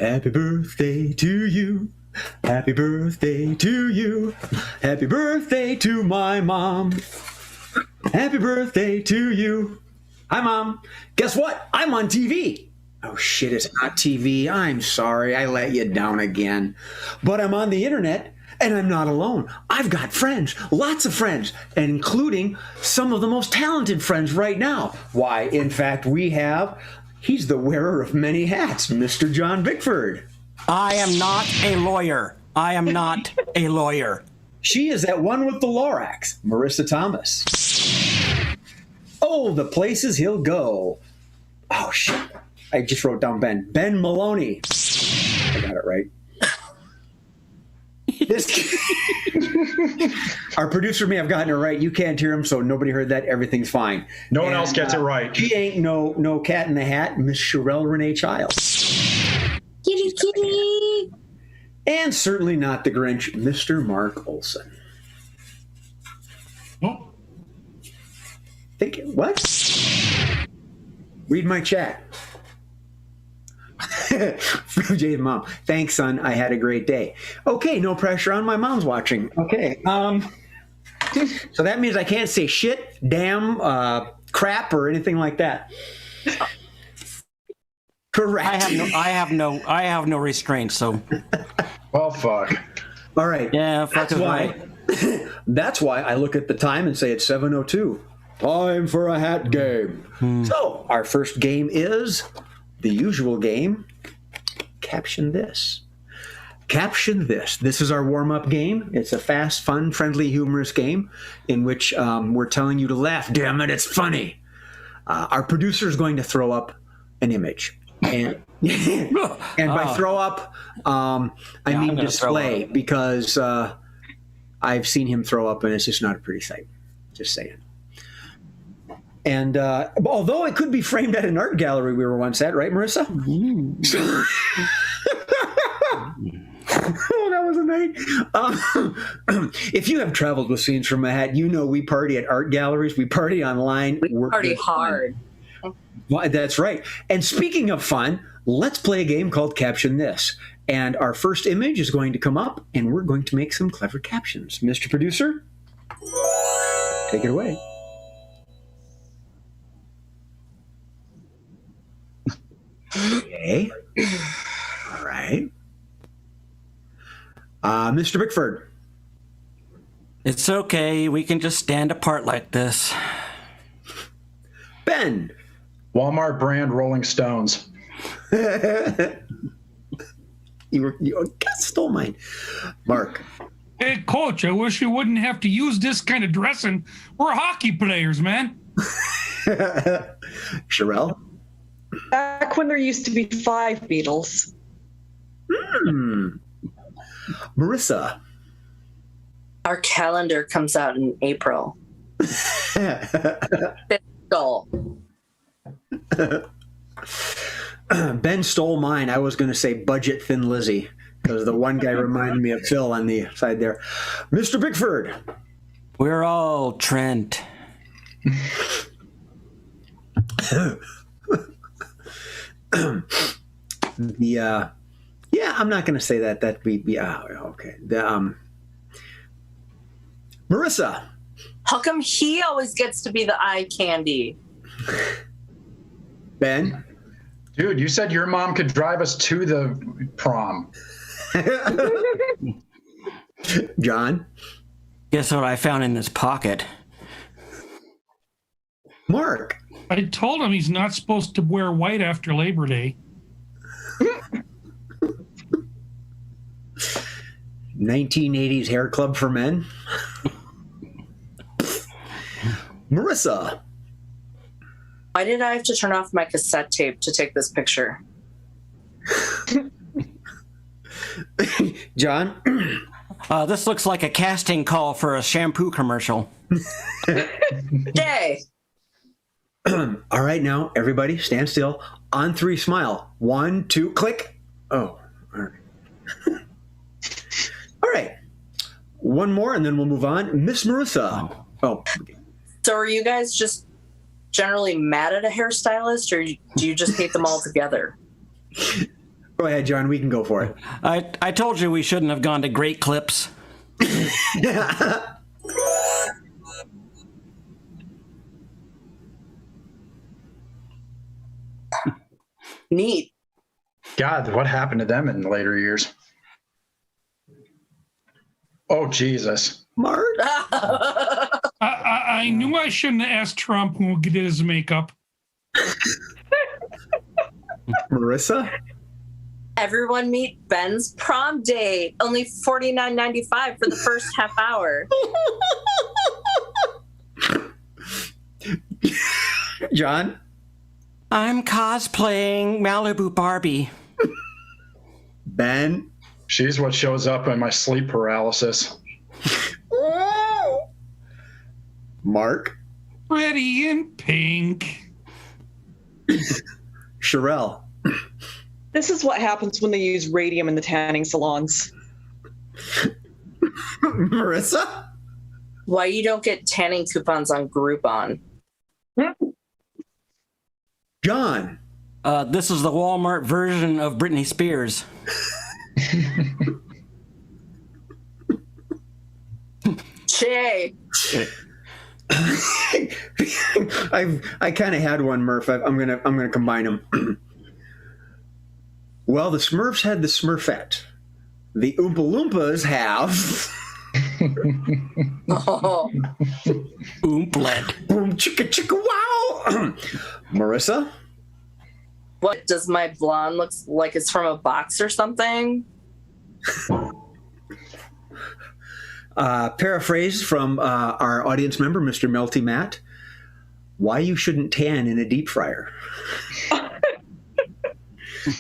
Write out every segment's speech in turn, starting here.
Happy birthday to you. Happy birthday to you. Happy birthday to my mom. Happy birthday to you. Hi, Mom. Guess what? I'm on TV. Oh, shit, it's not TV. I'm sorry. I let you down again. But I'm on the internet, and I'm not alone. I've got friends, lots of friends, including some of the most talented friends right now. Why, in fact, he's the wearer of many hats, Mr. John Bickford. I am not a lawyer. I am not a lawyer. She is that one with the Lorax, Marissa Thomas. Oh, the places he'll go. Oh, shit. I just wrote down Ben. Ben Maloney. I got it right. Our producer may have gotten it right. You can't hear him, so nobody heard that. Everything's fine. No one else gets it right. She ain't no cat in the hat, Miss Sherelle Renee Childs. Kitty, kitty. And certainly not the Grinch, Mr. Mark Olson. Oh. What? Read my chat. From Jay's mom. Thanks, son. I had a great day. Okay, no pressure on. My mom's watching. Okay. So that means I can't say shit, damn, crap, or anything like that. Correct. I have no restraints. So. Well, fuck. All right. Yeah, fuck is right. That's why I look at the time and say it's 7:02. Time for a hat game. So our first game is the usual game. Caption this. Caption this. This is our warm-up game. It's a fast, fun, friendly, humorous game in which we're telling you to laugh. Damn it, it's funny. Our producer is going to throw up an image. And by throw up, I mean display, because I've seen him throw up and it's just not a pretty sight. Just saying. And although it could be framed at an art gallery we were once at, right, Marissa? Oh, that was a night. If you have traveled with Scenes from a Hat, you know we party at art galleries. We party online. We party hard. Well, that's right. And speaking of fun, let's play a game called Caption This. And our first image is going to come up, and we're going to make some clever captions. Mr. Producer, take it away. Okay. All right. Mr. Bickford. It's okay. We can just stand apart like this. Ben. Walmart brand Rolling Stones. You stole mine. Mark. Hey, Coach, I wish you wouldn't have to use this kind of dressing. We're hockey players, man. Sherelle. Back when there used to be 5 Beatles. Marissa. Our calendar comes out in April. Fiscal. Ben stole mine. I was going to say budget Thin Lizzy, because the one guy reminded me of Phil on the side there. Mr. Bickford. We're all Trent. I'm not going to say that. Okay. Marissa. How come he always gets to be the eye candy? Ben. Dude, you said your mom could drive us to the prom. John. Guess what I found in this pocket? Mark. I told him he's not supposed to wear white after Labor Day. 1980s hair club for men. Marissa. Why did I have to turn off my cassette tape to take this picture? John. This looks like a casting call for a shampoo commercial. Yay! All right, now everybody stand still. On 3, smile. 1, 2, click. Oh, all right. All right. One more, and then we'll move on. Miss Marissa. Oh. So are you guys just generally mad at a hairstylist, or do you just hate them all together? Go ahead, John. We can go for it. I told you we shouldn't have gone to Great Clips. Neat. God, what happened to them in later years? Oh, Jesus. Mark? I knew I shouldn't have asked Trump who did his makeup. Marissa? Everyone meet Ben's prom date. Only $49.95 for the first half hour. John? I'm cosplaying Malibu Barbie. Ben? She's what shows up in my sleep paralysis. Mark? Pretty in pink. Sherelle? This is what happens when they use radium in the tanning salons. Marissa? Why you don't get tanning coupons on Groupon? John? This is the Walmart version of Britney Spears. Che. I kind of had one, Murph. I'm gonna combine them. Well, the Smurfs had the Smurfette. The Oompa Loompas have Oh. Oomplet. boom chicka chicka wow. Marissa? What does my blonde look like? It's from a box or something? Paraphrase from our audience member, Mr. Melty Matt. Why you shouldn't tan in a deep fryer.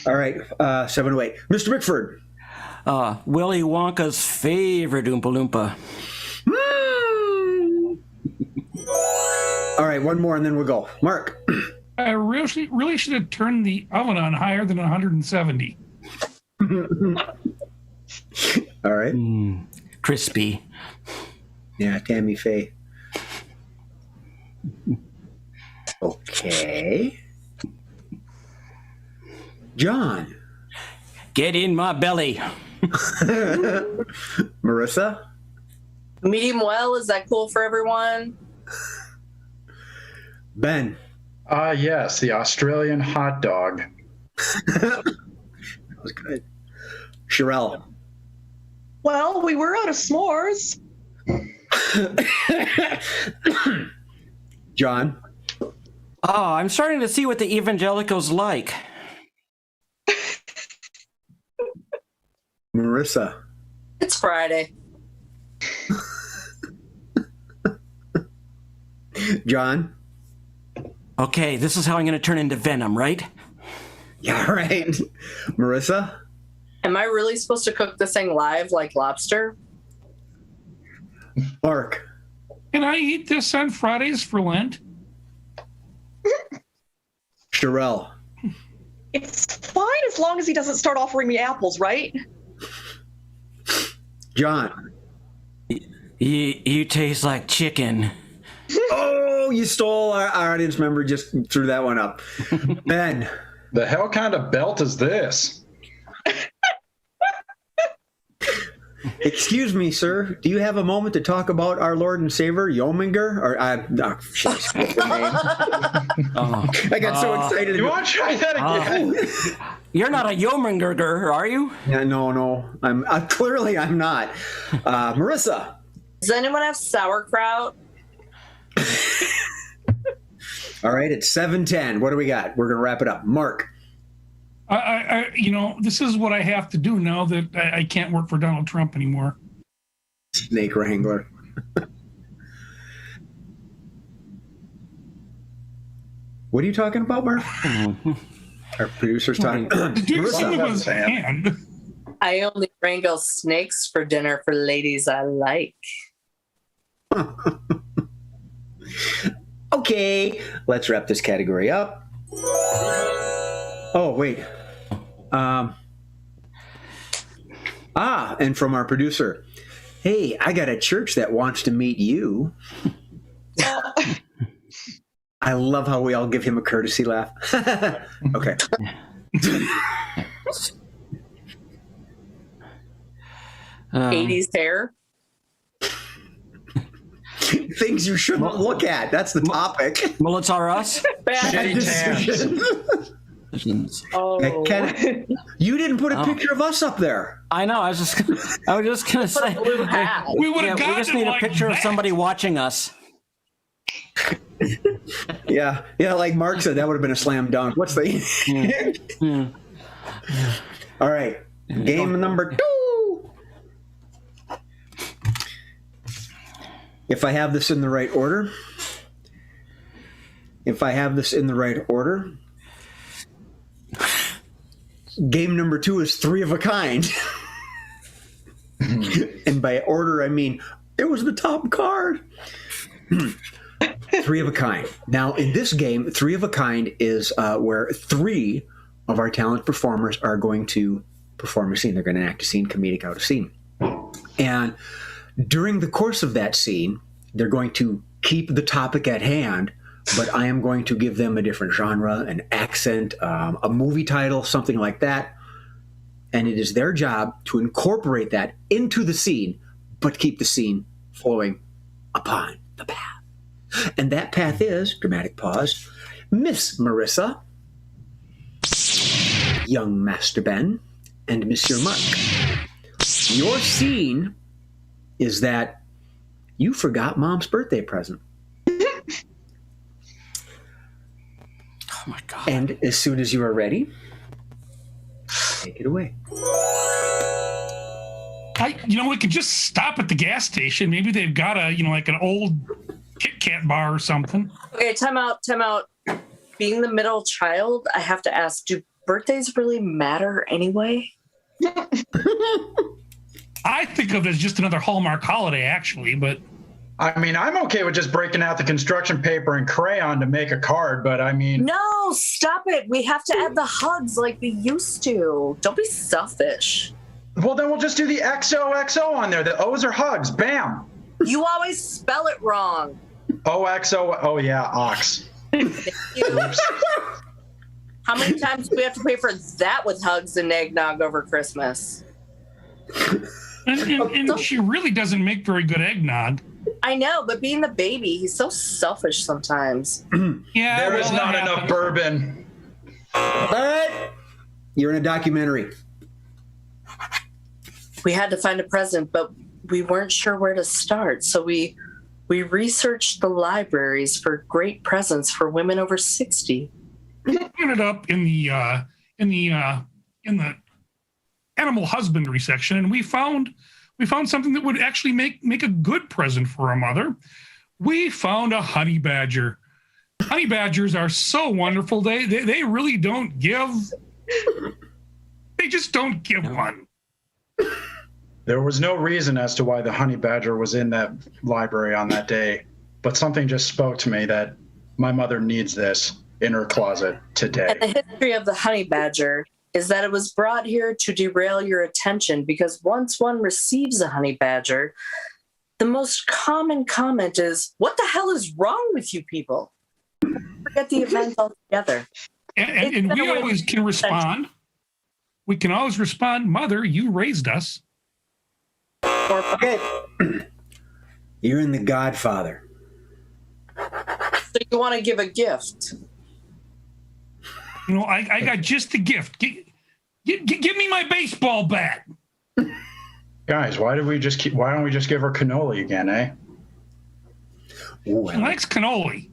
All right, 708. Mr. Bickford. Willy Wonka's favorite Oompa Loompa. All right, one more and then we'll go. Mark. I really should have turned the oven on higher than 170. All right. Crispy. Yeah, Tammy Faye. Okay. John. Get in my belly. Marissa. Medium well, is that cool for everyone? Ben. Yes, the Australian hot dog. That was good. Sherelle. Well, we were out of s'mores. John. Oh, I'm starting to see what the evangelicals like. Marissa. It's Friday. John. Okay, this is how I'm going to turn into Venom, right? Yeah, right. Marissa. Am I really supposed to cook this thing live like lobster? Mark. Can I eat this on Fridays for Lent? Sherelle. It's fine as long as he doesn't start offering me apples, right? John. You taste like chicken. Oh, you stole our audience member, just threw that one up. Ben. The hell kind of belt is this? Excuse me, sir. Do you have a moment to talk about our Lord and Savior, Yominger? Or shit, I spoke the name. I got so excited. You want to try that again? You're not a Yomingerger, are you? Yeah, no. I'm clearly I'm not. Marissa. Does anyone have sauerkraut? All right, it's 7:10. What do we got? We're gonna wrap it up. Mark. This is what I have to do now that I can't work for Donald Trump anymore. Snake Wrangler. What are you talking about, Mark? Our producer's talking. Dude, some of Marissa. us hand. I only wrangle snakes for dinner for ladies I like. Okay, let's wrap this category up. Oh, wait. And from our producer, hey, I got a church that wants to meet you. I love how we all give him a courtesy laugh. Okay. 80s hair. Things you shouldn't look at. That's the topic. Mullets are us. Bad Shitty tans. Oh. Ken, you didn't put a picture of us up there. I know. I was just gonna say. Blue hat. We would Yeah, have we gotten just need like a picture of that. somebody watching us. Yeah, like Mark said, that would have been a slam dunk. What's the? All right, game number 2. If I have this in the right order. Game number 2 is 3 of a kind. And by order, I mean it was the top card. 3 of a kind. Now, in this game, 3 of a kind is where 3 of our talented performers are going to perform a scene. They're going to act a scene, comedic out a scene. And during the course of that scene, they're going to keep the topic at hand, but I am going to give them a different genre, an accent, a movie title, something like that. And it is their job to incorporate that into the scene, but keep the scene flowing upon the path. And that path is, dramatic pause, Miss Marissa, young Master Ben, and Monsieur Mark. Your scene is that you forgot Mom's birthday present. Oh my God. And as soon as you are ready, take it away. We could just stop at the gas station. Maybe they've got like an old Kit Kat bar or something. Okay, time out. Being the middle child, I have to ask, do birthdays really matter anyway? I think of it as just another Hallmark holiday, actually, but I mean, I'm okay with just breaking out the construction paper and crayon to make a card, but I mean... No, stop it. We have to add the hugs like we used to. Don't be selfish. Well, then we'll just do the XOXO on there. The O's are hugs. Bam. You always spell it wrong. OXO. Oh, yeah, ox. Oops. How many times do we have to pay for that with hugs and eggnog over Christmas? and she really doesn't make very good eggnog. I know, but being the baby, he's so selfish sometimes. Yeah, There is well, not that enough happens. bourbon. But you're in a documentary. We had to find a present, but we weren't sure where to start. So we researched the libraries for great presents for women over 60. We ended up in the animal husbandry section, and we found something that would actually make a good present for a mother. We found a honey badger. Honey badgers are so wonderful. They really don't give. They just don't give one. There was no reason as to why the honey badger was in that library on that day, but something just spoke to me that my mother needs this in her closet today. And the history of the honey badger is that it was brought here to derail your attention because once one receives a honey badger, the most common comment is, "What the hell is wrong with you people?" Forget the event altogether. And we always can respond. We can always respond, "Mother, you raised us." Okay. You're in The Godfather. So you want to give a gift? I got just the gift. Give me my baseball bat. Guys, why don't we just give her cannoli again, eh? Ooh, She likes cannoli.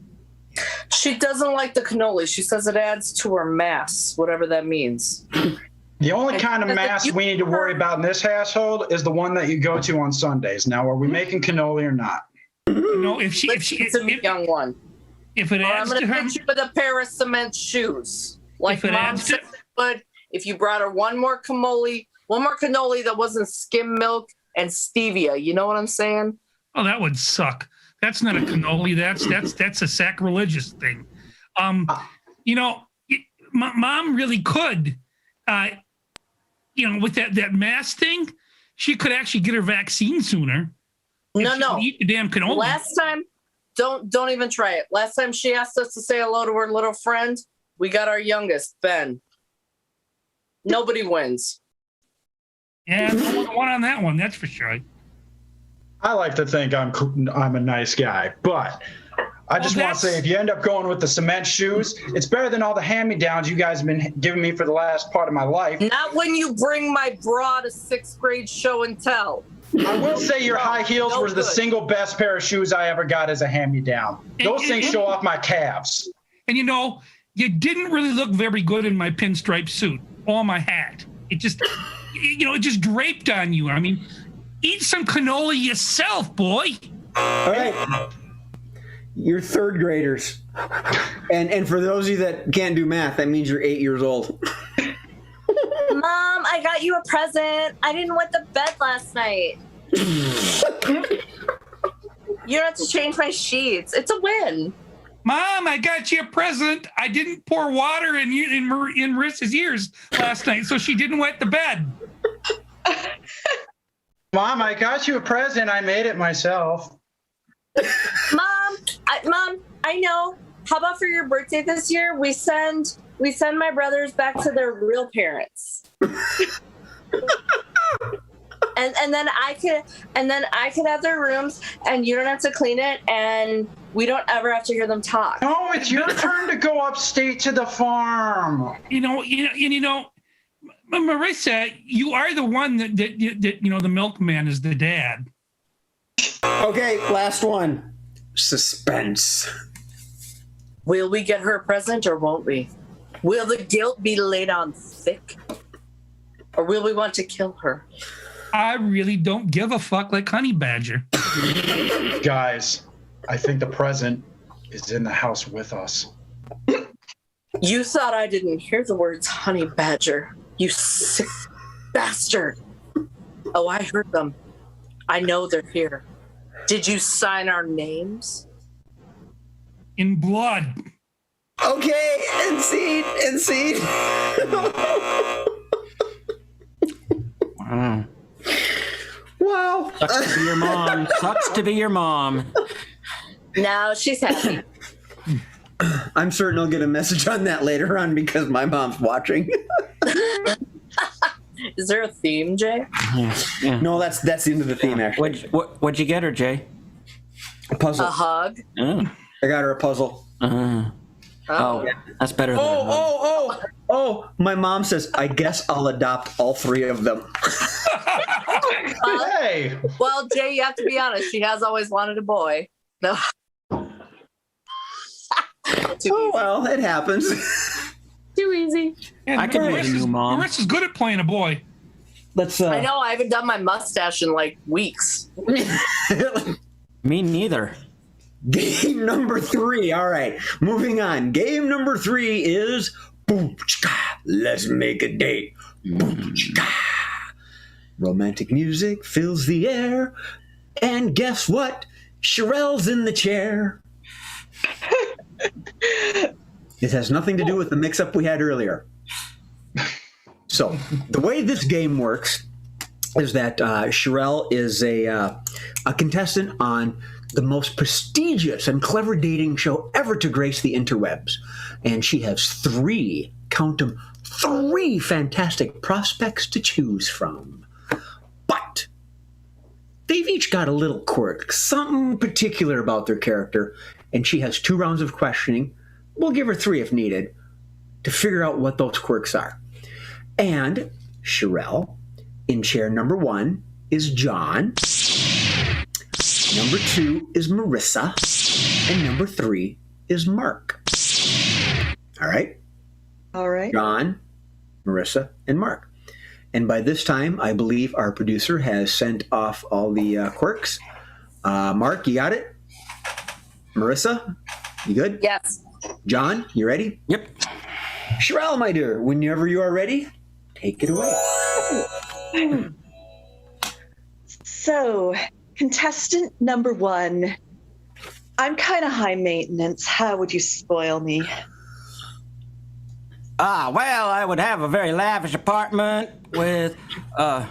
She doesn't like the cannoli. She says it adds to her mass, whatever that means. The only kind of mass we need to worry about in this household is the one that you go to on Sundays. Now, are we making cannoli or not? It's a young one. If it Or I'm adds going to to her, hit you with a pair of cement shoes. Like If it Mom adds to- said it would. If you brought her one more cannoli that wasn't skim milk and stevia. You know what I'm saying? oh, that would suck. That's not a cannoli. That's a sacrilegious thing. Mom really could, with that mass thing, she could actually get her vaccine sooner. If she No. would eat the damn cannoli. Last time, don't even try it. Last time she asked us to say hello to her little friend, we got our youngest, Ben. Nobody wins. Yeah, one on that one, that's for sure. I like to think I'm a nice guy, but I just want to say if you end up going with the cement shoes, it's better than all the hand-me-downs you guys have been giving me for the last part of my life. Not when you bring my bra to 6th grade show and tell. I will say your high heels were the single best pair of shoes I ever got as a hand-me-down. Those things show off my calves. And you know, you didn't really look very good in my pinstripe suit or my hat. It just, it just draped on you. I mean, eat some cannoli yourself, boy. All right. You're third graders. And for those of you that can't do math, that means you're 8 years old. Mom, I got you a present. I didn't wet the bed last night. You don't have to change my sheets. It's a win. Mom, I got you a present. I didn't pour water in Marissa's ears last night, so she didn't wet the bed. Mom, I got you a present. I made it myself. Mom, I know. How about for your birthday this year, we send my brothers back to their real parents. And then I could have their rooms, and you don't have to clean it, and we don't ever have to hear them talk. No, it's your turn to go upstate to the farm. Marissa, you are the one that the milkman is the dad. Okay, last one. Suspense. Will we get her a present or won't we? Will the guilt be laid on thick? Or will we want to kill her? I really don't give a fuck like Honey Badger. Guys, I think the present is in the house with us. You thought I didn't hear the words Honey Badger. You sick bastard. Oh, I heard them. I know they're here. Did you sign our names? In blood. Okay, and scene. Wow. Wow. Sucks to be your mom. Sucks to be your mom. No, she's happy. I'm certain I'll get a message on that later on because my mom's watching. Is there a theme, Jay? Yeah. No, that's the end of the theme, actually. What'd you get her, Jay? A puzzle. A hug? Oh. I got her a puzzle. Oh, that's better than Oh, my mom says, I guess I'll adopt all three of them. Hey! Well, Jay, you have to be honest. She has always wanted a boy. No. Well, it happens. Too easy. And I could be a new mom. Marissa's good at playing a boy. Let's. I know. I haven't done my mustache in like weeks. Me neither. Game number 3. All right, moving on. Game number 3 is boom, chika, let's make a date. Boom, chika. Romantic music fills the air, and guess what? Sherelle's in the chair. It has nothing to do with the mix-up we had earlier. So the way this game works is that Sherelle is a contestant on the most prestigious and clever dating show ever to grace the interwebs. And she has 3, count them, 3 fantastic prospects to choose from. But they've each got a little quirk, something particular about their character, and she has 2 rounds of questioning. We'll give her 3 if needed to figure out what those quirks are. And Sherelle, in chair number 1, is John. Number 2 is Marissa. And number 3 is Mark. All right? All right. John, Marissa, and Mark. And by this time, I believe our producer has sent off all the quirks. Mark, you got it? Marissa, you good? Yes. John, you ready? Yep. Sherelle, my dear, whenever you are ready, take it away. So, contestant number 1. I'm kind of high maintenance. How would you spoil me? Well, I would have a very lavish apartment with a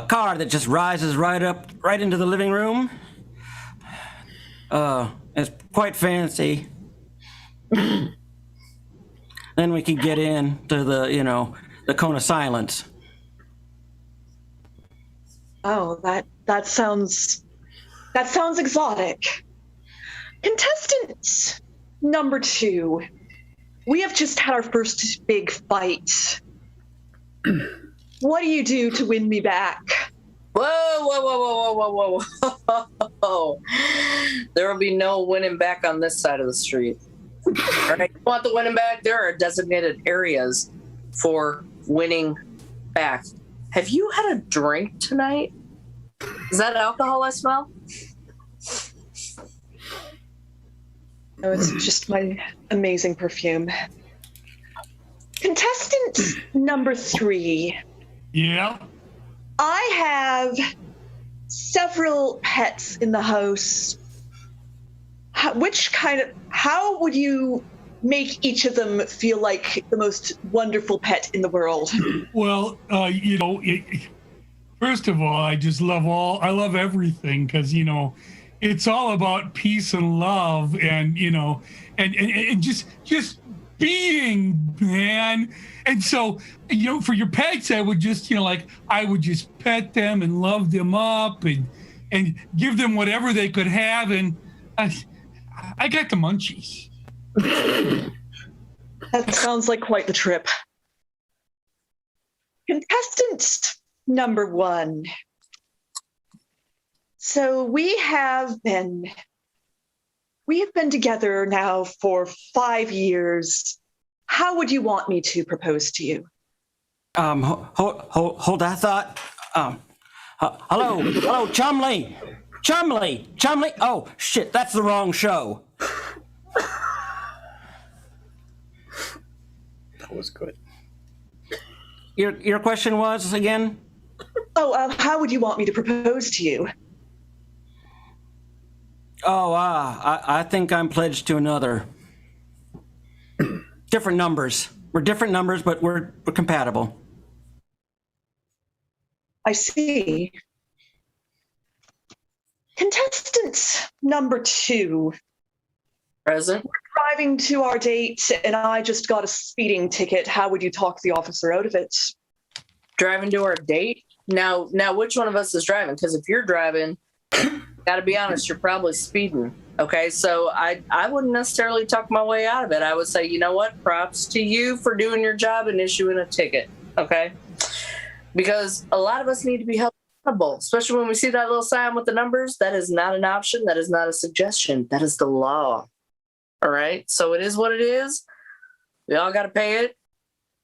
car that just rises right into the living room. It's quite fancy. Then we can get into the cone of silence. Oh, that sounds exotic. Contestant number 2, we have just had our first big fight. What do you do to win me back? Whoa, whoa, whoa, whoa, whoa, whoa, whoa, whoa. There will be no winning back on this side of the street. All right, you want the winning back? There are designated areas for winning back. Have you had a drink tonight? Is that alcohol I smell? No, it's just my amazing perfume. Contestant number 3. Yeah. I have several pets in the house. How would you make each of them feel like the most wonderful pet in the world? Well, first of all, I love everything because, it's all about peace and love and, and just being, man. And so, for your pets, I would just, I would just pet them and love them up and give them whatever they could have. And I got the munchies. That sounds like quite the trip. Contestant number 1. So we have been together now for 5 years. How would you want me to propose to you? Hold that thought. Hello, Chumley. Oh, shit, that's the wrong show. That was good. Your question was again? How would you want me to propose to you? I think I'm pledged to another. Different numbers. We're different numbers, but we're compatible. I see. Contestant number 2. Present. We're driving to our date, and I just got a speeding ticket. How would you talk the officer out of it? Driving to our date? Now, which one of us is driving? Because if you're driving, gotta be honest, you're probably speeding. Okay, so I wouldn't necessarily talk my way out of it. I would say, you know what? Props to you for doing your job and issuing a ticket. Okay, because a lot of us need to be held accountable, especially when we see that little sign with the numbers. That is not an option. That is not a suggestion. That is the law. All right, so it is what it is. We all got to pay it.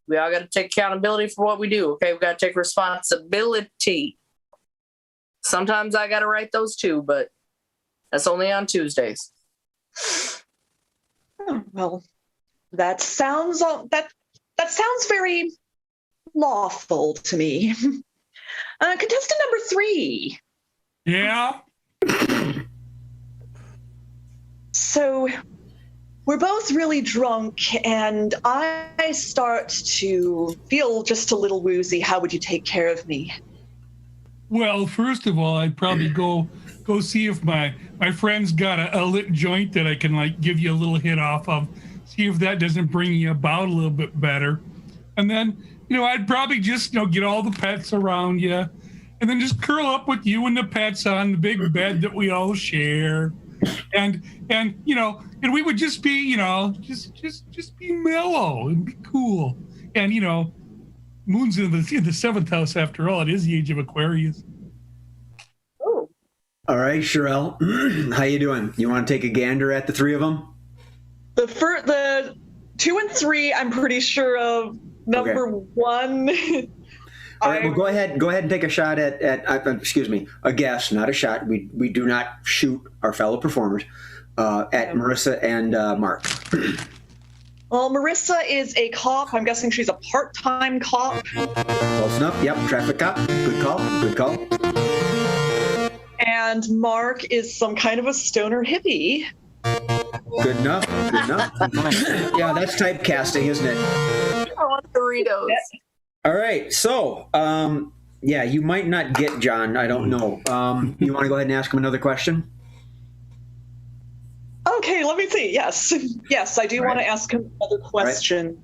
We all got to take accountability for what we do. Okay, we got to take responsibility. Sometimes I got to write those too, but that's only on Tuesdays. Oh, well, that sounds very lawful to me. Contestant number 3. Yeah. So we're both really drunk, and I start to feel just a little woozy. How would you take care of me? Well, first of all, I'd probably go see if my friend's got a lit joint that I can give you a little hit off of. See if that doesn't bring you about a little bit better. And then, I'd probably just, get all the pets around you and then just curl up with you and the pets on the big bed that we all share. And we would just be, just be mellow and be cool. And, Moon's in the 7th house after all. It is the age of Aquarius. Oh. All right, Sherelle, how you doing? You want to take a gander at the 3 of them? The 2 and 3, I'm pretty sure of. Number 1. All right, well, go ahead and take a shot at a guess, not a shot. We do not shoot our fellow performers at Marissa and Mark. Well, Marissa is a cop. I'm guessing she's a part-time cop. Close enough. Yep, traffic cop. Good call. And Mark is some kind of a stoner hippie. Good enough. Yeah, that's typecasting, isn't it? I want Doritos. All right, so you might not get John. I don't know. You want to go ahead and ask him another question? Okay, let me see. Yes, I do want to ask him another question.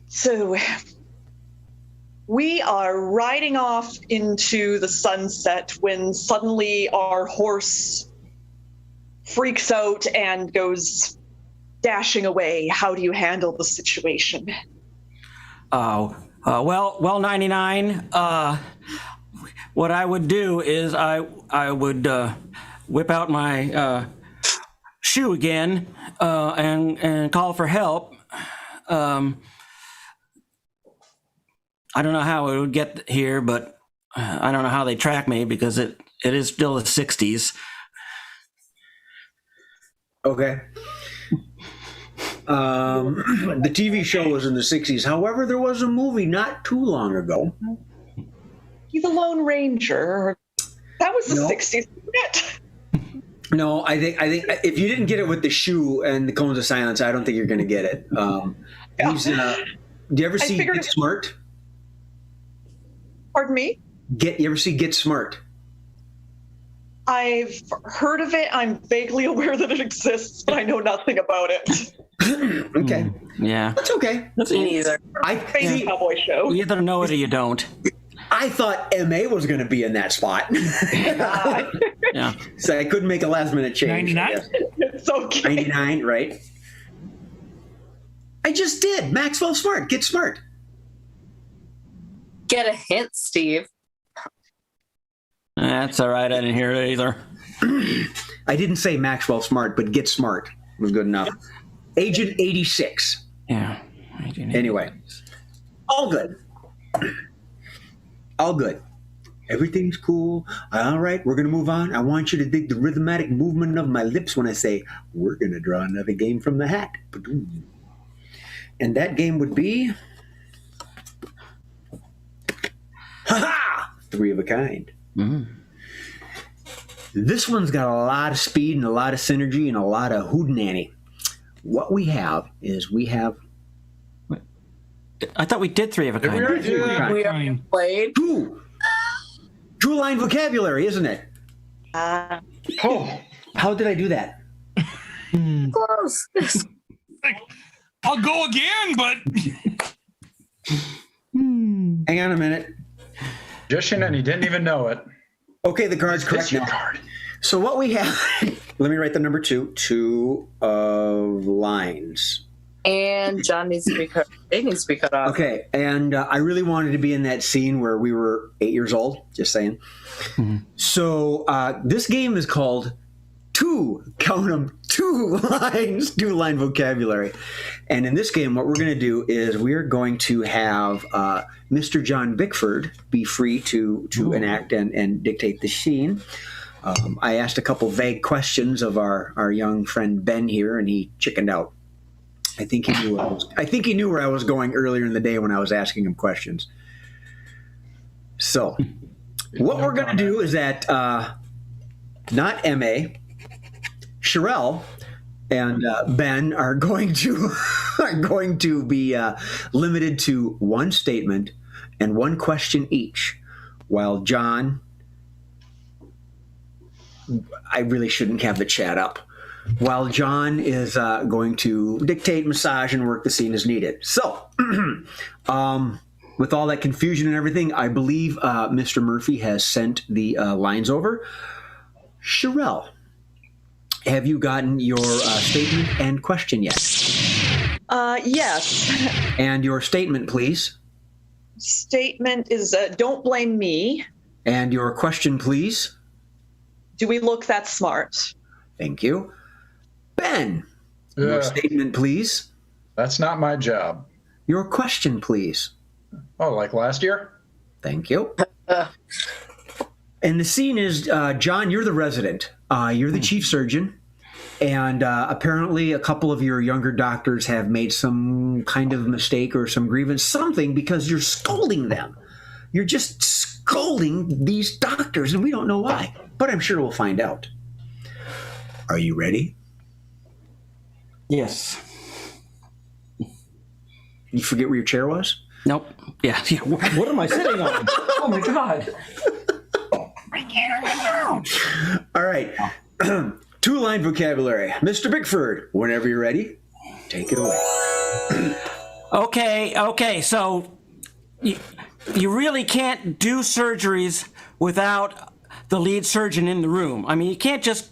So, We are riding off into the sunset when suddenly our horse freaks out and goes dashing away. How do you handle the situation? Well, 99. What I would do is I would whip out my shoe again and call for help. I don't know how it would get here, but I don't know how they track me because it is still the 60s. Okay. The TV show was in the 60s. However, there was a movie not too long ago. He's a Lone Ranger. That was the No. 60s, wasn't it? No, I think if you didn't get it with the shoe and the cones of silence, I don't think you're going to get it. He's, do you ever see figured Get it- Smart? Pardon me? You ever see Get Smart? I've heard of it. I'm vaguely aware that it exists, but I know nothing about it. Okay. Yeah. That's okay. Me neither. Famous cowboy show. You either know it or you don't. I thought MA was going to be in that spot. Yeah. So I couldn't make a last minute change. 99? Yes. It's okay. 99, right? I just did. Maxwell Smart. Get Smart. Get a hint, Steve. That's all right. I didn't hear it either. I didn't say Maxwell Smart, but Get Smart was good enough. Agent 86. Yeah. Anyway, all good. All good. Everything's cool. All right, we're going to move on. I want you to dig the rhythmatic movement of my lips when I say, we're going to draw another game from the hat. And that game would be... Ha-ha! Three of a kind. Mm-hmm. This one's got a lot of speed and a lot of synergy and a lot of hootenanny. What we have is we have I thought we did three of a Did we kind. already do that? We are Fine. played. two line vocabulary, isn't it? Oh, How did I do that? Close. Like, I'll go again, but Hang on a minute. magician, and he didn't even know it. Okay, the card's correct It's your now. card. So what we have, let me write the number two of lines. And John needs to be cut. It needs to be cut off. Okay, and I really wanted to be in that scene where we were 8 years old, just saying. So this game is called count 'em, two line vocabulary. And in this game, what we're going to do is we're going to have Mr. John Bickford be free to enact and dictate the scene. I asked a couple vague questions of our young friend Ben here, and he chickened out. I think he knew where I was going earlier in the day when I was asking him questions. So, what we're going to do is that not MA, Sherelle and Ben are going to be limited to one statement and one question each, while John, I really shouldn't have the chat up. While John is going to dictate, massage, and work the scene as needed. So, with all that confusion and everything, I believe Mr. Murphy has sent the lines over. Sherelle, have you gotten your statement and question yet? Yes. And your statement, please. Statement is don't blame me. And your question, please. Do we look that smart? Thank you. Ben, your Yeah. statement, please. That's not my job. Your question, please. Oh, like last year? Thank you. And the scene is, John, you're the resident. You're the chief surgeon. And apparently a couple of your younger doctors have made some kind of mistake or some grievance, something, because you're scolding them. You're just scolding these doctors, and we don't know why. But I'm sure we'll find out. Are you ready? Yes. You forget where your chair was? Nope. Yeah. What am I sitting on? Oh my God. All right. Two line vocabulary. Mr. Bickford, whenever you're ready, take it away. Okay. So you really can't do surgeries without the lead surgeon in the room. I mean, you can't just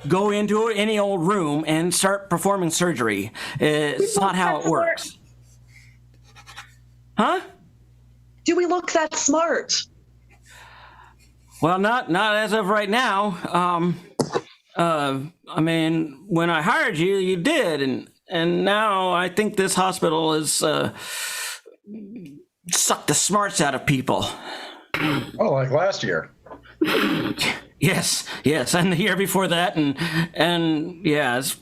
go into any old room and start performing surgery. It's not how it works. Huh? Do we look that smart? Well, not as of right now. I mean, when I hired you, you did, and now I think this hospital has sucked the smarts out of people. Oh, like last year. Yes, and the year before that, and yeah, as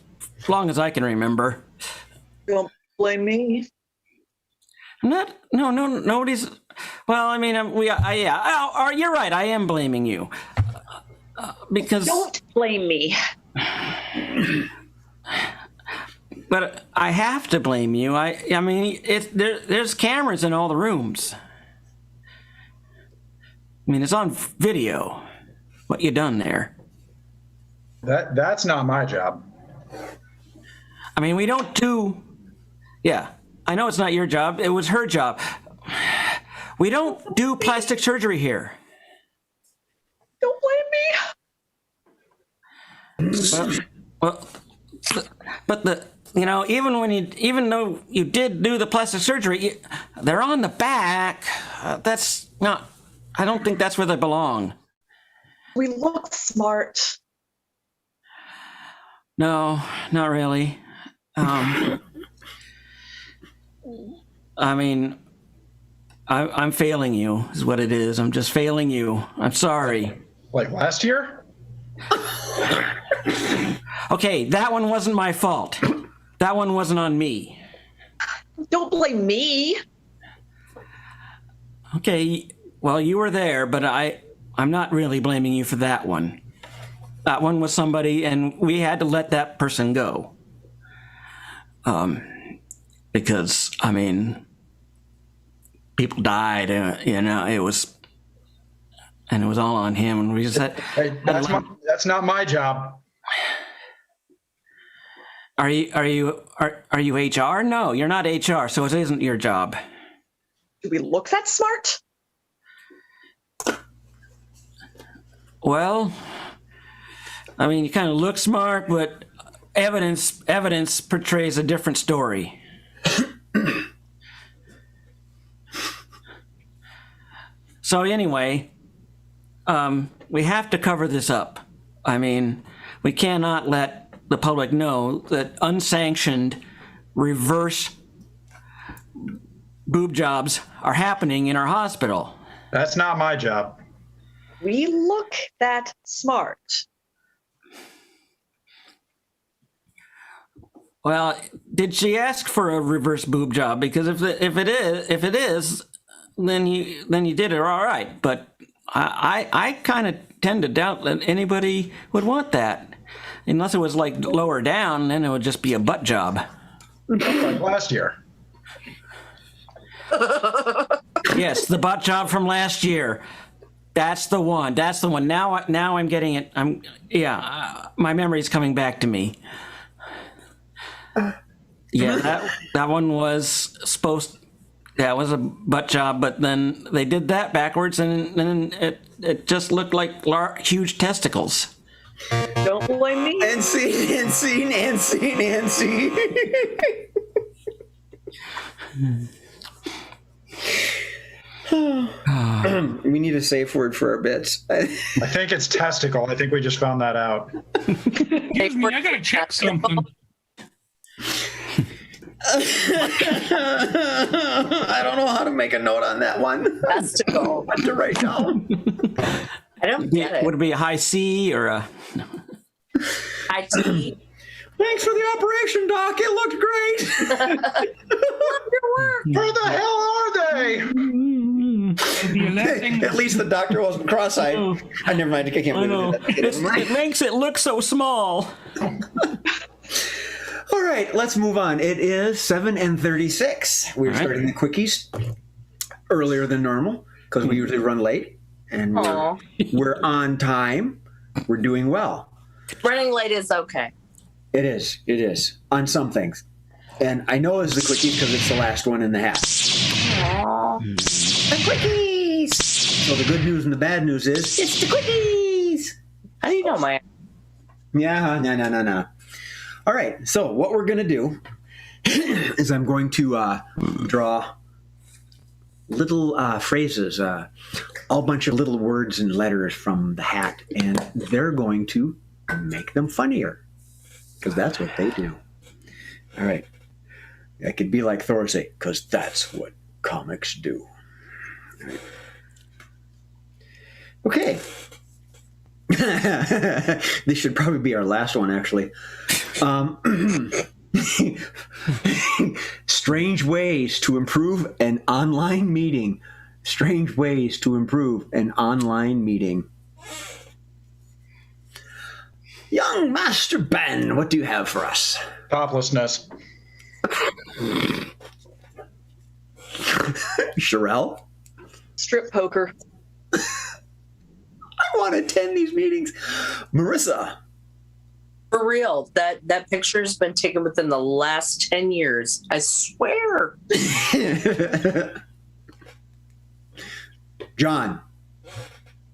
long as I can remember. Don't blame me. No, nobody's. Well, I mean, you're right. I am blaming you because. Don't blame me. But I have to blame you. I mean, there's cameras in all the rooms. I mean, it's on video. What you done there? That's not my job. I mean, we don't do. Yeah, I know it's not your job. It was her job. We don't do plastic surgery here. Don't blame me. Well, but even though you did do the plastic surgery, they're on the back. That's not. I don't think that's where they belong. We look smart. No, not really. I mean, I'm failing you, is what it is. I'm just failing you. I'm sorry. Like last year? Okay, that one wasn't my fault. That one wasn't on me. Don't blame me. Okay, well, you were there, but I'm not really blaming you for that one. That one was somebody, and we had to let that person go. Because, I mean, people died, it was all on him, and we just had. Hey, that's not my job. Are you HR? No, you're not HR, so it isn't your job. Do we look that smart? Well, I mean, you kind of look smart, but evidence portrays a different story. So anyway, we have to cover this up. I mean, we cannot let the public know that unsanctioned reverse boob jobs are happening in our hospital. That's not my job. We look that smart. Well, did she ask for a reverse boob job? Because if it is, then you did it all right. But I kind of tend to doubt that anybody would want that, unless it was like lower down. Then it would just be a butt job. Like last year. Yes, the butt job from last year. That's the one. Now I'm getting it. My memory's coming back to me. Yeah, that one was that was a butt job, but then they did that backwards, and then it just looked like huge testicles. Don't blame me. And scene. We need a safe word for our bits. I think it's testicle. I think we just found that out. Excuse me, I gotta check something. I don't know how to make a note on that one. Testicle. What to write down? I don't get it. Would it be a high C or a high T? Thanks for the operation, Doc. It looked great. Where the hell are they? At least the doctor wasn't cross-eyed. Oh. Never mind. I can't believe it. It makes it look so small. All right, let's move on. It is 7:36. We're starting the quickies earlier than normal because we usually run late, and we're on time. We're doing well. Running late is okay. It is. It is on some things, and I know it's the quickies because it's the last one in the hat. the quickies. So the good news and the bad news is it's the quickies. How do you know my? Yeah, no. All right, so what we're going to do is I'm going to draw little phrases, a bunch of little words and letters from the hat, and they're going to make them funnier, because that's what they do. All right. I could be like Thor, say, because that's what comics do. All right. Okay. This should probably be our last one, actually. Strange ways to improve an online meeting. Strange ways to improve an online meeting. Young Master Ben, what do you have for us? Toplessness. Sherelle? Strip poker. I want to attend these meetings. Marissa? For real, that picture's been taken within the last 10 years. I swear. John?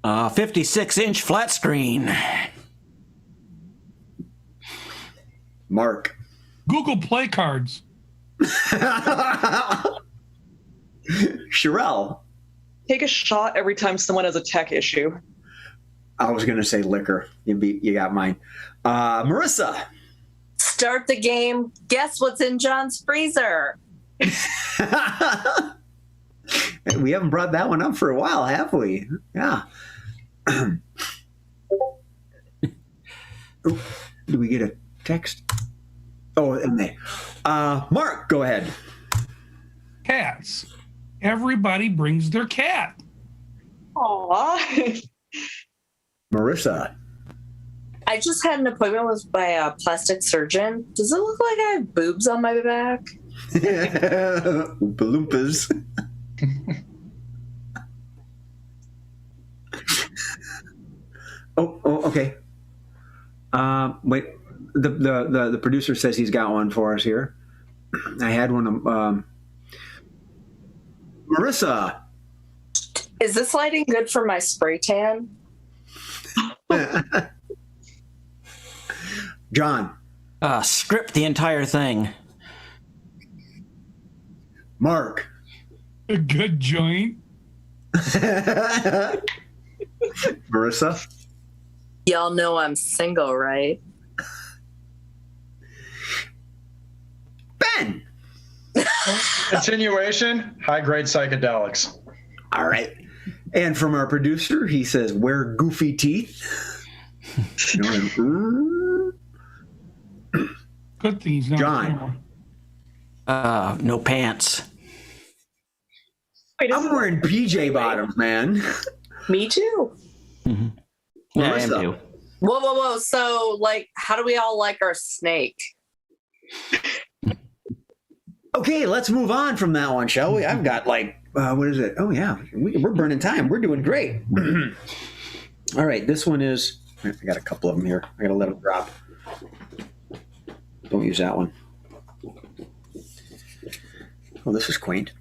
56-inch flat screen. Mark? Google Play cards. Sherelle? Take a shot every time someone has a tech issue. I was going to say liquor. You got mine. Marissa? Start the game. Guess what's in John's freezer? We haven't brought that one up for a while, have we? Yeah. Do we get a text? Oh, and they. Mark, go ahead. Cats. Everybody brings their cat. Aww. Marissa? I just had an appointment with my plastic surgeon. Does it look like I have boobs on my back? Balloompas. Oh, okay. Wait. The producer says he's got one for us here. I had one. Marissa. Is this lighting good for my spray tan? John. Script the entire thing. Mark. A good joint. Marissa. Y'all know I'm single, right? Ben. Continuation, high-grade psychedelics. All right. And from our producer, he says, wear goofy teeth. Good thing he's not. John. No pants. Wait, I'm wearing PJ bottoms, man. Me too. Mm-hmm. Yeah, I am Marissa. too. Whoa. So, like, how do we all like our snake? Okay, let's move on from that one, shall we? I've got what is it? Oh, yeah. We're burning time. We're doing great. All right, this one is, I got a couple of them here. I got to let them drop. Don't use that one. Oh, this is quaint.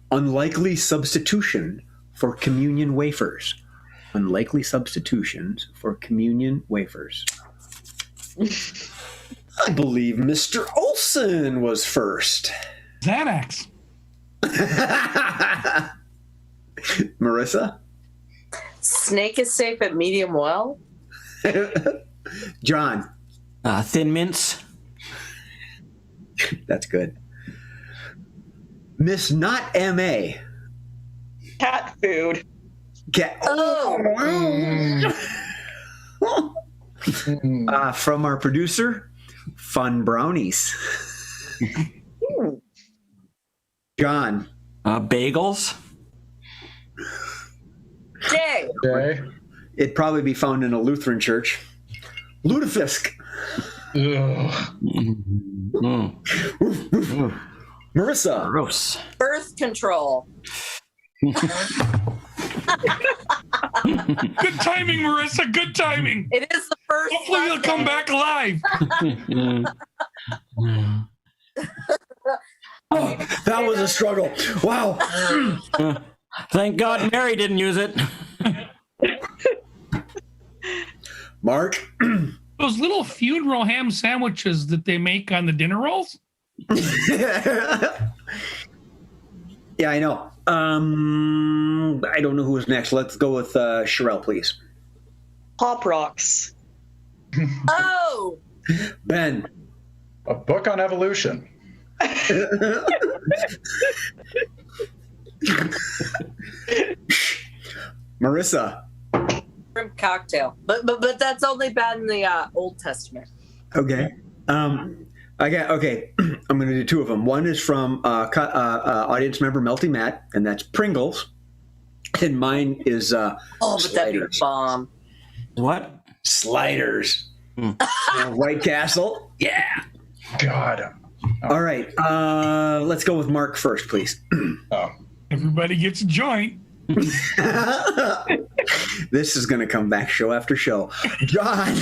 Unlikely substitution for communion wafers. Unlikely substitutions for communion wafers. I believe Mr. Olson was first. Xanax. Marissa? Snake is safe at medium well? John? Thin mints. That's good. Miss Not M.A. cat food. From our producer, Fun Brownies. John? Bagels. Jay. Okay. It'd probably be found in a Lutheran church. Lutefisk. Ugh. Marissa? Gross. Birth control. Good timing, Marissa. Good timing. It is the first. Hopefully he'll come back alive. That was a struggle. Wow. Thank God Mary didn't use it. Mark? Those little funeral ham sandwiches that they make on the dinner rolls? Yeah, I know. I don't know who's next. Let's go with Sherelle, please. Pop rocks. Oh, Ben. A book on evolution. Marissa. shrimp cocktail, but that's only bad in the Old Testament. Okay. Okay. I'm going to do two of them. One is from audience member Melty Matt, and that's Pringles. And mine is Oh, but that'd be a Sliders. bomb. What? Sliders. White Castle. Yeah. God. All right. Let's go with Mark first, please. Oh. Everybody gets a joint. This is going to come back show after show. John.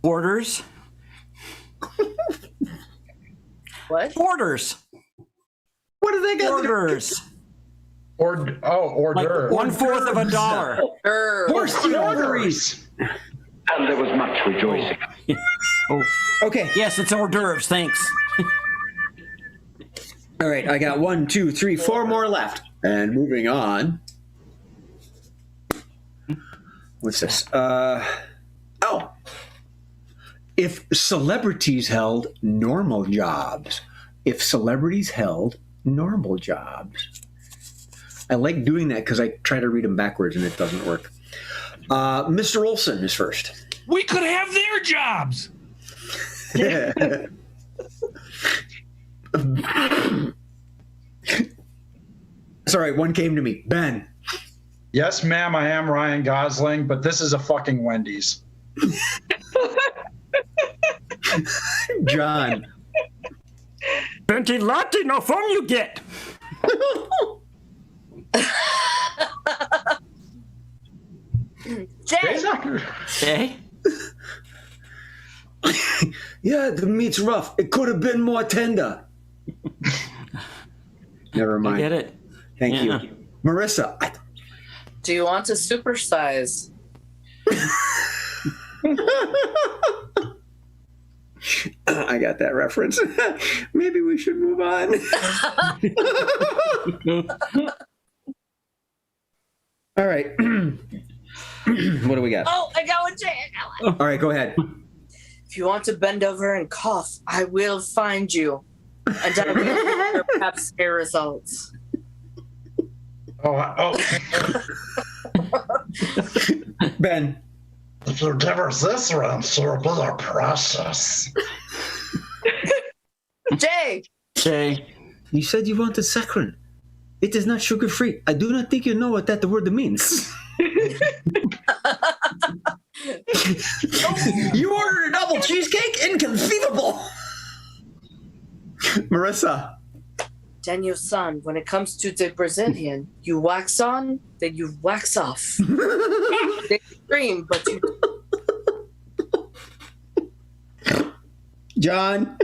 Orders. What? Orders. What do they got? Orders. Hors Like d'oeuvre. 1/4 of a dollar. Horse ovaries. And there was much rejoicing. Oh, Okay. yes, it's hors d'oeuvres. Thanks. All right. I got 1, 2, 3, 4 more left. And moving on. What's this? If celebrities held normal jobs. I like doing that because I try to read them backwards and it doesn't work. Mr. Olson is first. We could have their jobs. Sorry, one came to me. Ben. Yes, ma'am, I am Ryan Gosling, but this is a fucking Wendy's. John. Venti latte, no phone you get. Jay's Jay, not- Okay. Yeah, the meat's rough. It could have been more tender. Never I mind. get it. Thank Yeah. you. Marissa. do you want to supersize? I got that reference. Maybe we should move on. All right. What do we got? Oh, I got one, Jay. I got one. All right, go ahead. If you want to bend over and cough, I will find you, and I will perhaps air results. Oh, Ben. If you give her this rinse, you'll be a process. Jay, Okay. You said you wanted saccharin. It is not sugar-free. I do not think you know what that word means. You ordered a double cheesecake? Inconceivable. Marissa. Daniel-san, when it comes to the Brazilian, you wax on, then you wax off. They scream, but you John.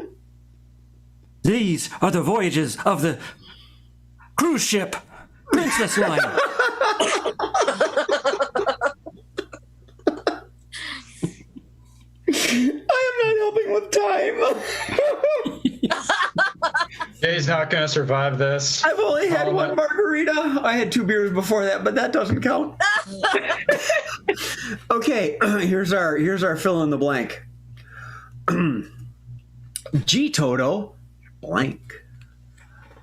These are the voyages of the cruise ship Princess Line. I am not helping with time. Jay's not going to survive this. I've only had one margarita. I had 2 beers before that, but that doesn't count. Okay, here's our fill in the blank. G Toto blank.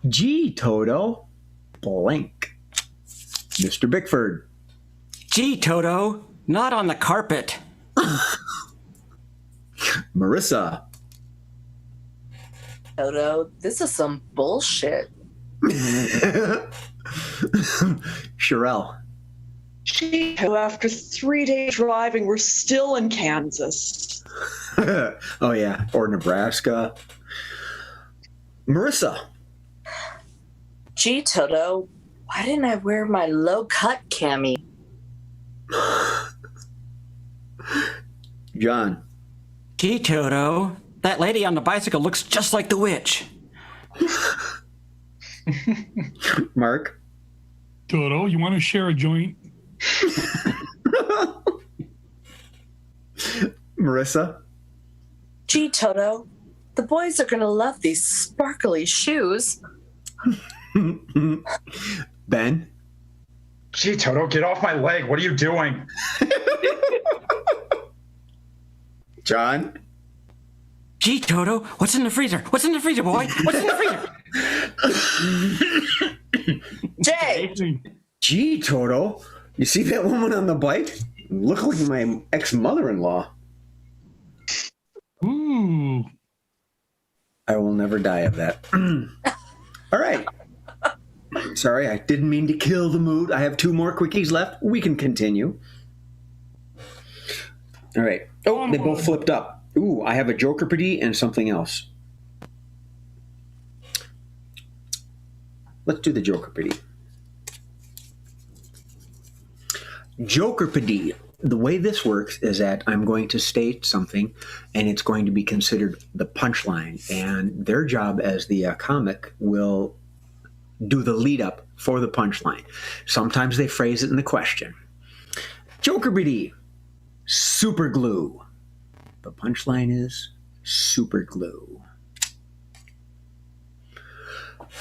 G Toto blank. Mr. Bickford. Gee, Toto, not on the carpet. Marissa. Toto, this is some bullshit. Sherelle. Cheeto, after 3 days driving, we're still in Kansas. Oh yeah, or Nebraska. Marissa. Gee, Toto, why didn't I wear my low-cut cami? John. Gee, Toto, that lady on the bicycle looks just like the witch. Mark? Toto, you want to share a joint? Marissa? Gee, Toto, the boys are going to love these sparkly shoes. Ben? Gee, Toto, get off my leg. What are you doing? John? Gee, Toto, what's in the freezer? What's in the freezer, boy? What's in the freezer? Jay, Gee, Toto, you see that woman on the bike? Look like my ex-mother-in-law. Ooh. I will never die of that. All right. Sorry, I didn't mean to kill the mood. I have 2 more quickies left. We can continue. All right. Oh, they both flipped up. Ooh, I have a Jokerpedy and something else. Let's do the Jokerpedy. Jokerpedy. The way this works is that I'm going to state something, and it's going to be considered the punchline. And their job as the comic will do the lead up for the punchline. Sometimes they phrase it in the question. Jokerpedy. Super glue. The punchline is super glue.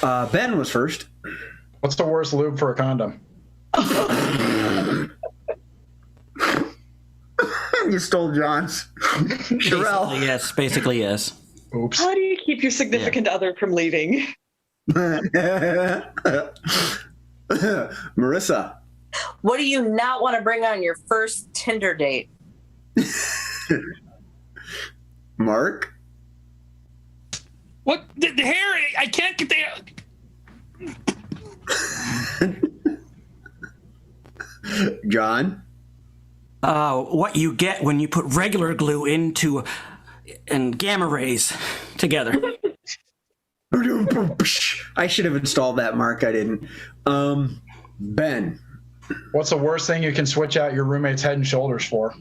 Ben was first. What's the worst lube for a condom? You stole John's. Sherelle. Basically yes. Oops. How do you keep your significant other from leaving? Marissa. what do you not want to bring on your first Tinder date? Mark. What? The hair? I can't get the... John. What you get when you put regular glue into and gamma rays together. I should have installed that, Mark. I didn't. Ben. What's the worst thing you can switch out your roommate's head and shoulders for?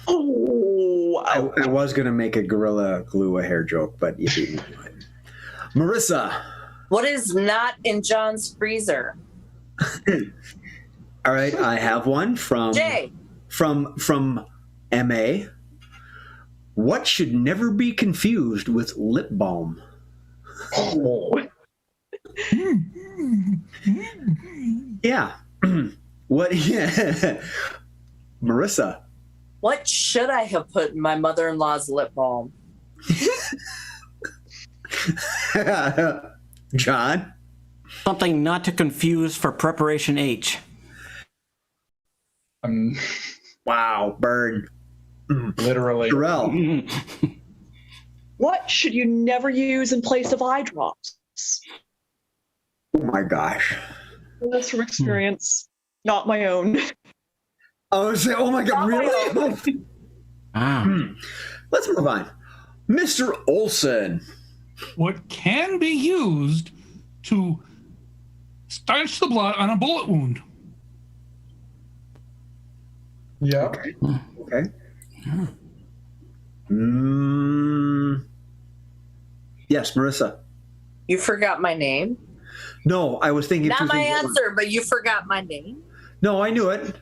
Oh, I was going to make a Gorilla Glue a hair joke, but you beat me to it. Marissa. What is not in John's freezer? All right, I have one from Jay. From MA. What should never be confused with lip balm? Oh. Yeah. What? Yeah. Marissa. What should I have put in my mother-in-law's lip balm? John. Something not to confuse for preparation H. Wow, burn. Literally. Sherelle. what should you never use in place of eye drops? Oh my gosh. That's from experience, not my own. I was saying, oh my God, really? Let's move on. Mr. Olson. What can be used to stanch the blood on a bullet wound? Yeah. Okay. Yes, Marissa. You forgot my name? No, I was thinking. Not my answer, but you forgot my name. No, I knew it.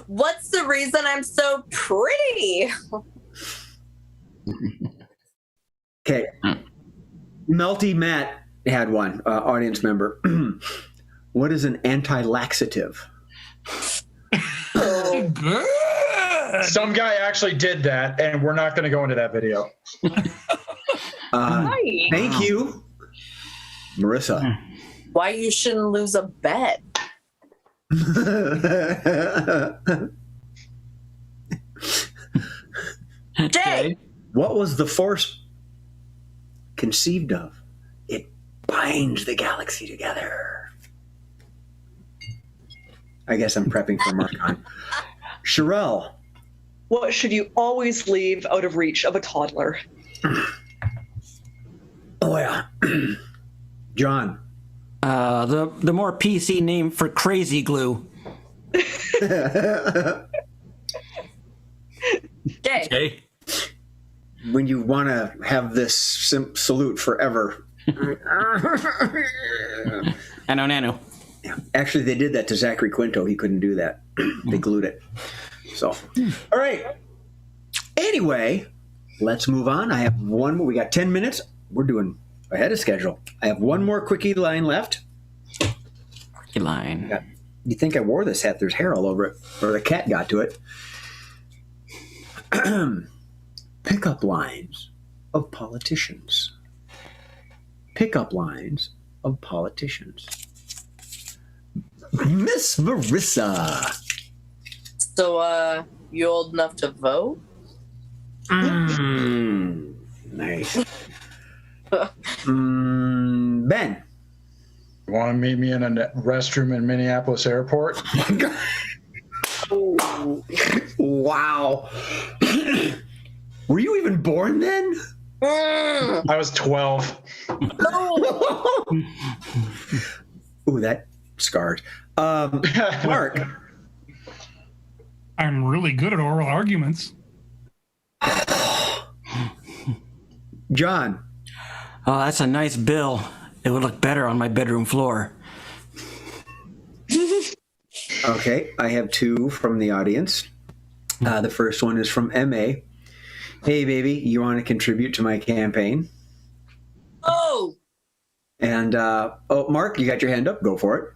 What's the reason I'm so pretty? Okay. Melty Matt had one, audience member. What is an anti-laxative? Good. Some guy actually did that, and we're not going to go into that video. Thank you, Marissa. Why you shouldn't lose a bet? Jay. What was the force conceived of? It binds the galaxy together. I guess I'm prepping for Marcon. Sherelle. What should you always leave out of reach of a toddler? Oh yeah. John. The more PC name for crazy glue. Jay. When you want to have this salute forever, Nano. Yeah. Actually, they did that to Zachary Quinto. He couldn't do that. They glued it. So, all right. Anyway, let's move on. I have one more. We got 10 minutes. We're doing ahead of schedule. I have one more quickie line left. Quickie line. You think I wore this hat? There's hair all over it. Or the cat got to it. Pickup lines of politicians. Pickup lines of politicians. Miss Marissa. So, you old enough to vote? Nice. Ben. You want to meet me in a restroom in Minneapolis Airport? Oh my God. Wow. Were you even born then? I was 12. Ooh, that scarred. Mark. I'm really good at oral arguments. John. Oh, that's a nice bill. It would look better on my bedroom floor. Okay, I have two from the audience. The first one is from MA. Hey, baby, you want to contribute to my campaign? Oh! And, Mark, you got your hand up. Go for it.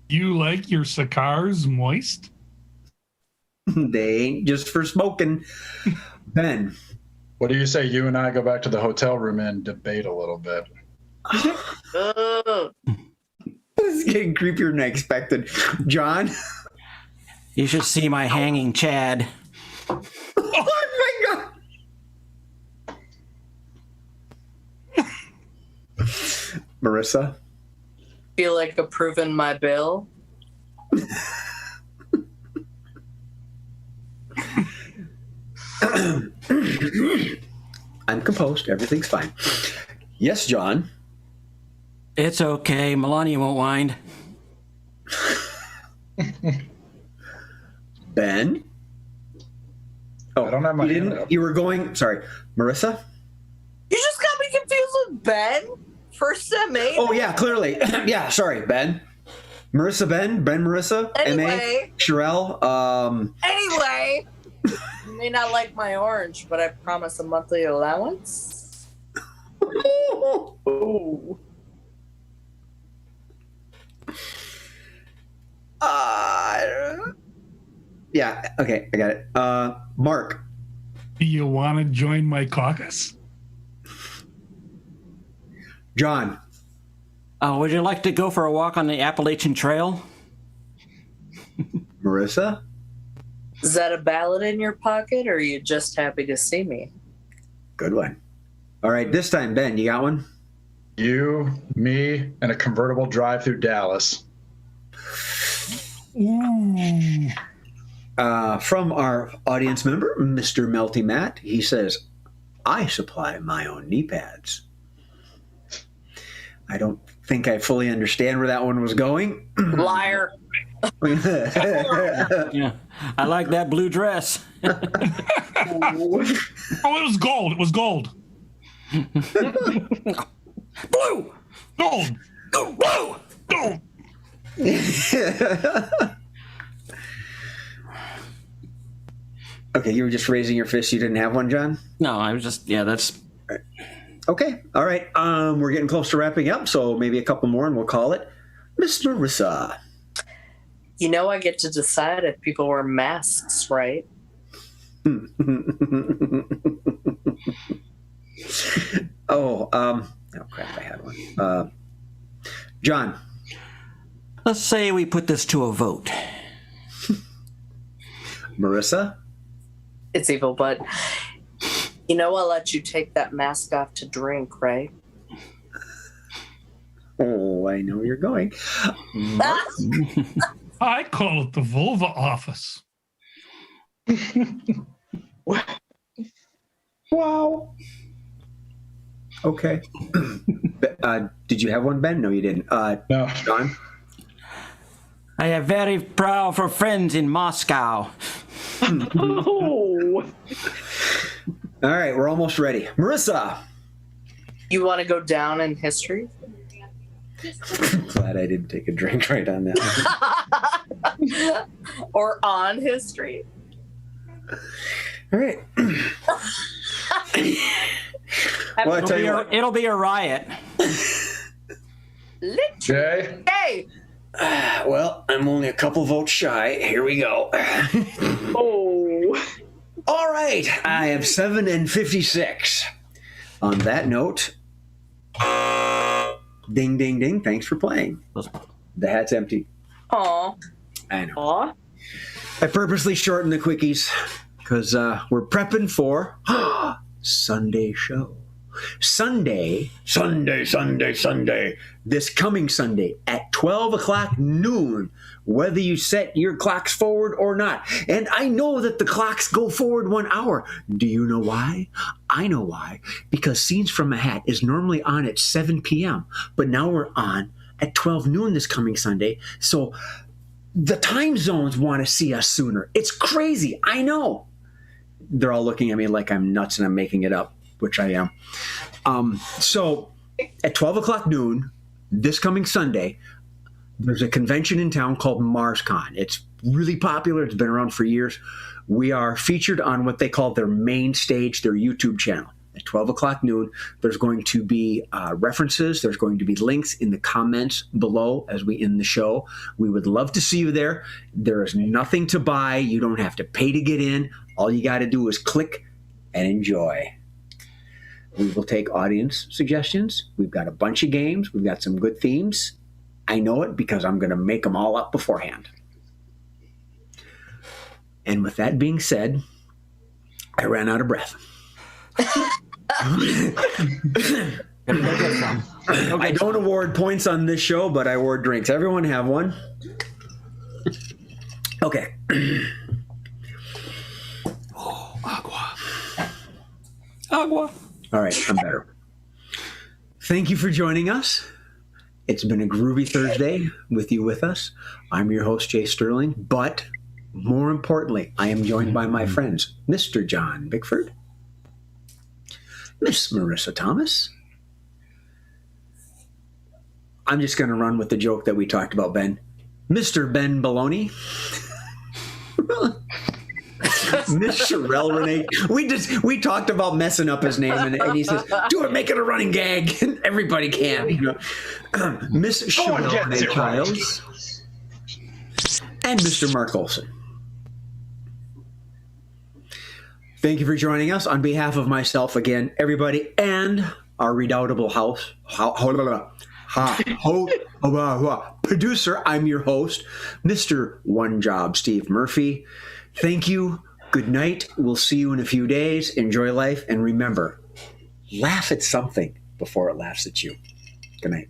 You like your cigars moist? They ain't just for smoking. Ben. What do you say you and I go back to the hotel room and debate a little bit? This is getting creepier than I expected. John? You should see my hanging Chad. Oh, my God. Marissa? Feel like approving my bill? I'm composed. Everything's fine. Yes, John? It's okay. Melania won't mind. Ben? Oh, I don't have my you hand didn't. up. You were going. Sorry, Marissa. You just got me confused with Ben? First MA? Oh yeah, clearly. Yeah, sorry, Ben. Marissa, Ben, Marissa, Anyway. MA, Sherelle. Anyway, you may not like my orange, but I promise a monthly allowance. Oh. Yeah. Okay, I got it. Mark. Do you want to join my caucus? John. Would you like to go for a walk on the Appalachian Trail? Marissa. Is that a ballot in your pocket, or are you just happy to see me? Good one. All right, this time, Ben, you got one? You, me, and a convertible drive through Dallas. Ooh. From our audience member, Mr. Melty Matt, he says, I supply my own knee pads. I don't think I fully understand where that one was going. Liar. Yeah. I like that blue dress. Oh, it was gold. It was gold. Blue! Gold. Blue! Gold. Okay, you were just raising your fist. You didn't have one, John? No, I was just, that's... Okay, all right. We're getting close to wrapping up, so maybe a couple more and we'll call it. Miss Marissa. You know I get to decide if people wear masks, right? Oh crap, I had one. John. Let's say we put this to a vote. Marissa. It's evil, but you know I'll let you take that mask off to drink, right? Oh, I know where you're going. I call it the vulva office. Wow. Okay. Did you have one, Ben? No, you didn't. No. John? I am very proud for friends in Moscow. Oh. All right, we're almost ready. Marissa. You want to go down in history? Glad I didn't take a drink right on that. Or on history? All right. Well, I tell you what. It'll be a riot. Jay? Hey! Well, I'm only a couple votes shy. Here we go. Oh. All right. I have 7 and 56. On that note, ding, ding, ding. Thanks for playing. The hat's empty. Aw. I know. Aw. I purposely shortened the quickies because we're prepping for Sunday show. Sunday, this coming Sunday at 12 o'clock noon, whether you set your clocks forward or not. And I know that the clocks go forward 1 hour. Do you know why? I know why. Because Scenes from a Hat is normally on at 7 p.m., but now we're on at 12 noon this coming Sunday. So the time zones want to see us sooner. It's crazy. I know. They're all looking at me like I'm nuts and I'm making it up, which I am. So at 12 o'clock noon, this coming Sunday, there's a convention in town called MarsCon. It's really popular. It's been around for years. We are featured on what they call their main stage, their YouTube channel. At 12 o'clock noon, there's going to be references. There's going to be links in the comments below as we end the show. We would love to see you there. There is nothing to buy. You don't have to pay to get in. All you got to do is click and enjoy. We will take audience suggestions. We've got a bunch of games. We've got some good themes. I know it because I'm going to make them all up beforehand. And with that being said, I ran out of breath. I don't award points on this show, but I award drinks. Everyone have one? Okay. Oh, agua. Agua. All right, I'm better. Thank you for joining us. It's been a groovy Thursday with you with us. I'm your host, Jay Sterling, but more importantly, I am joined by my friends, Mr. John Bickford, Miss Marissa Thomas. I'm just going to run with the joke that we talked about, Ben. Mr. Ben Baloney. Miss Sherelle Renee. We talked about messing up his name, and he says, "Do it, make it a running gag." And everybody can, you know. Miss Sherelle Renee Childs and Mr. Mark Olson. Thank you for joining us on behalf of myself again, everybody, and our redoubtable producer. I'm your host, Mr. One Job Steve Murphy. Thank you. Good night. We'll see you in a few days. Enjoy life. And remember, laugh at something before it laughs at you. Good night.